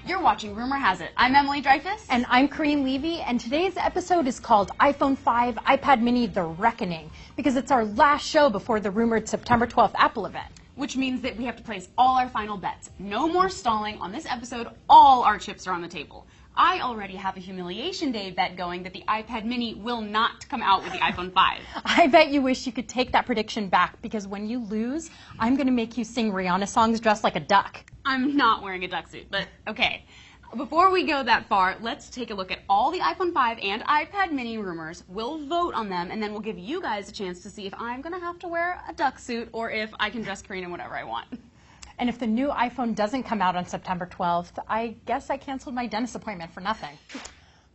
You're watching Rumor Has It. I'm Emily Dreyfuss. And I'm Karyne Levy, and today's episode is called iPhone 5, iPad mini, The Reckoning, because it's our last show before the rumored September 12th Apple event. Which means that we have to place all our final bets. No more stalling. On this episode, all our chips are on the table. I already have a humiliation day bet going that the iPad mini will not come out with the iPhone 5. I bet you wish you could take that prediction back, because when you lose, I'm going to make you sing Rihanna songs dressed like a duck. I'm not wearing a duck suit, but okay. Before we go that far, let's take a look at all the iPhone 5 and iPad mini rumors. We'll vote on them, and then we'll give you guys a chance to see if I'm going to have to wear a duck suit or if I can dress Karyne in whatever I want. And if the new iPhone doesn't come out on September 12th, I guess I canceled my dentist appointment for nothing.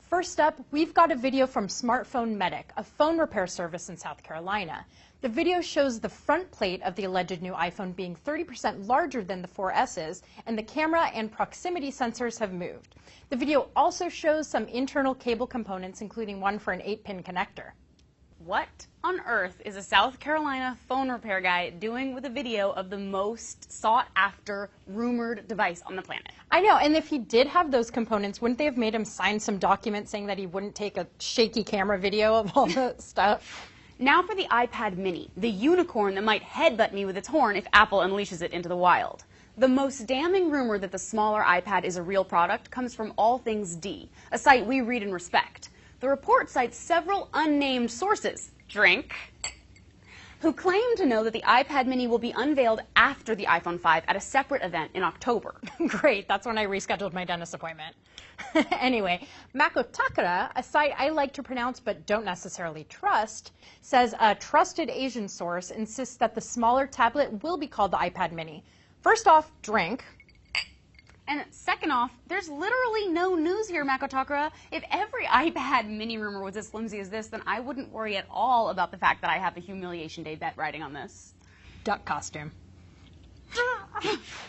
First up, we've got a video from Smartphone Medic, a phone repair service in South Carolina. The video shows the front plate of the alleged new iPhone being 30% larger than the 4S's, and the camera and proximity sensors have moved. The video also shows some internal cable components, including one for an 8-pin connector. What on earth is a South Carolina phone repair guy doing with a video of the most sought-after, rumored device on the planet? I know, and if he did have those components, wouldn't they have made him sign some document saying that he wouldn't take a shaky camera video of all the stuff? Now for the iPad mini, the unicorn that might headbutt me with its horn if Apple unleashes it into the wild. The most damning rumor that the smaller iPad is a real product comes from All Things D, a site we read and respect. The report cites several unnamed sources, who claim to know that the iPad mini will be unveiled after the iPhone 5 at a separate event in October. Great, that's when I rescheduled my dentist appointment. Anyway, Makotakara, a site I like to pronounce but don't necessarily trust, says a trusted Asian source insists that the smaller tablet will be called the iPad mini. First off, drink. And second off, there's literally no news here, Makotakara. If every iPad mini rumor was as flimsy as this, then I wouldn't worry at all about the fact that I have a humiliation day bet riding on this. Duck costume.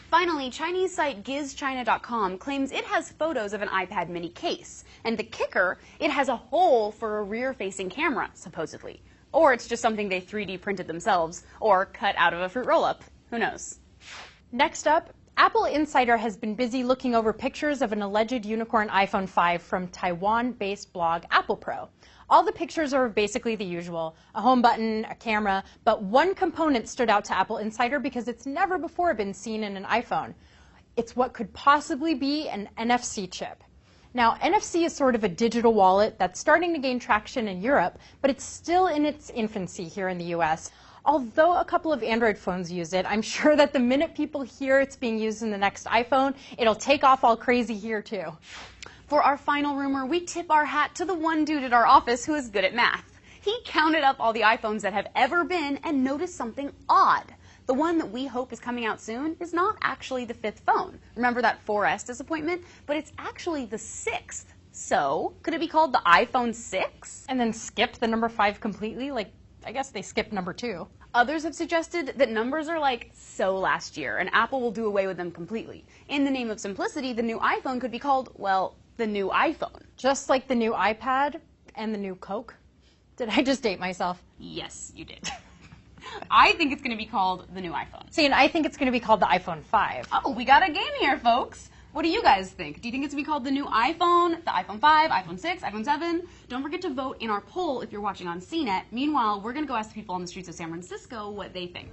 Finally, Chinese site gizchina.com claims it has photos of an iPad mini case. And the kicker, it has a hole for a rear-facing camera, supposedly. Or it's just something they 3D printed themselves, or cut out of a fruit roll-up. Who knows? Next up, Apple Insider has been busy looking over pictures of an alleged unicorn iPhone 5 from Taiwan-based blog Apple Pro. All the pictures are basically the usual, a home button, a camera, but one component stood out to Apple Insider because it's never before been seen in an iPhone. It's what could possibly be an NFC chip. Now, NFC is sort of a digital wallet that's starting to gain traction in Europe, but it's still in its infancy here in the US. Although a couple of Android phones use it, I'm sure that the minute people hear it's being used in the next iPhone, it'll take off all crazy here too. For our final rumor, we tip our hat to the one dude at our office who is good at math. He counted up all the iPhones that have ever been and noticed something odd. The one that we hope is coming out soon is not actually the 5th phone. Remember that 4S disappointment? But it's actually the 6th. So, could it be called the iPhone 6? And then skipped the number 5 completely? Like, I guess they skipped number 2. Others have suggested that numbers are like so last year, and Apple will do away with them completely. In the name of simplicity, the new iPhone could be called, well, the new iPhone. Just like the new iPad and the new Coke? Did I just date myself? Yes, you did. I think it's going to be called the new iPhone. See, and I think it's going to be called the iPhone 5. Oh, we got a game here, folks. What do you guys think? Do you think it's going to be called the new iPhone, the iPhone 5, iPhone 6, iPhone 7? Don't forget to vote in our poll if you're watching on CNET. Meanwhile, we're going to go ask the people on the streets of San Francisco what they think.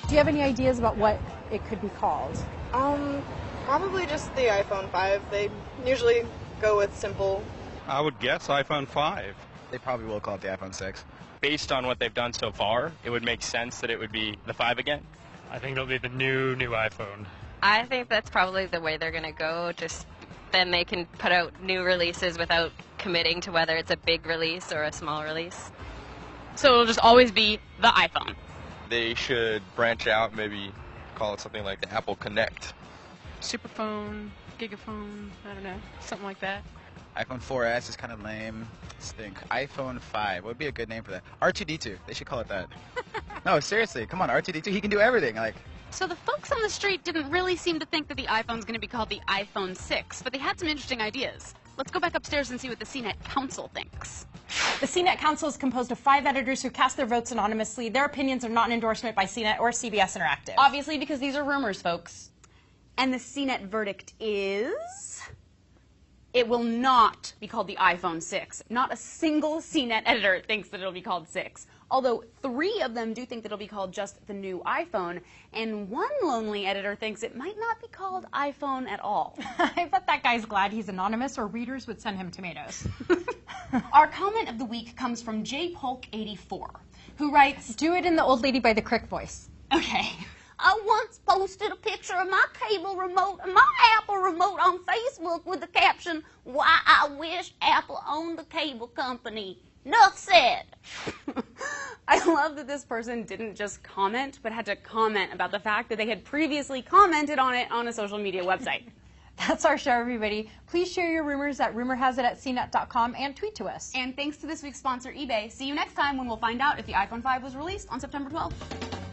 Do you have any ideas about what it could be called? Probably just the iPhone 5. They usually go with simple. I would guess iPhone 5. They probably will call it the iPhone 6. Based on what they've done so far, it would make sense that it would be the 5 again. I think it'll be the new iPhone. I think that's probably the way they're going to go. Just then they can put out new releases without committing to whether it's a big release or a small release. So it'll just always be the iPhone. They should branch out, maybe call it something like the Apple Connect. Superphone, Gigaphone, I don't know, something like that. iPhone 4S is kind of lame. Stink. iPhone 5. What would be a good name for that? R2D2. They should call it that. No, seriously. Come on, R2D2. He can do everything. Like. So the folks on the street didn't really seem to think that the iPhone's going to be called the iPhone 6, but they had some interesting ideas. Let's go back upstairs and see what the CNET Council thinks. The CNET Council is composed of 5 editors who cast their votes anonymously. Their opinions are not an endorsement by CNET or CBS Interactive. Obviously, because these are rumors, folks. And the CNET verdict is... it will not be called the iPhone 6. Not a single CNET editor thinks that it'll be called 6. Although 3 of them do think that it'll be called just the new iPhone, and 1 lonely editor thinks it might not be called iPhone at all. I bet that guy's glad he's anonymous, or readers would send him tomatoes. Our comment of the week comes from JPolk84, who writes, "Do it in the old lady by the crick voice." Okay. I once posted a picture of my cable remote and my Apple remote on Facebook with the caption, "Why I wish Apple owned the cable company." Enough said. I love that this person didn't just comment, but had to comment about the fact that they had previously commented on it on a social media website. That's our show, everybody. Please share your rumors at rumorhasit@cnet.com and tweet to us. And thanks to this week's sponsor, eBay. See you next time when we'll find out if the iPhone 5 was released on September 12th.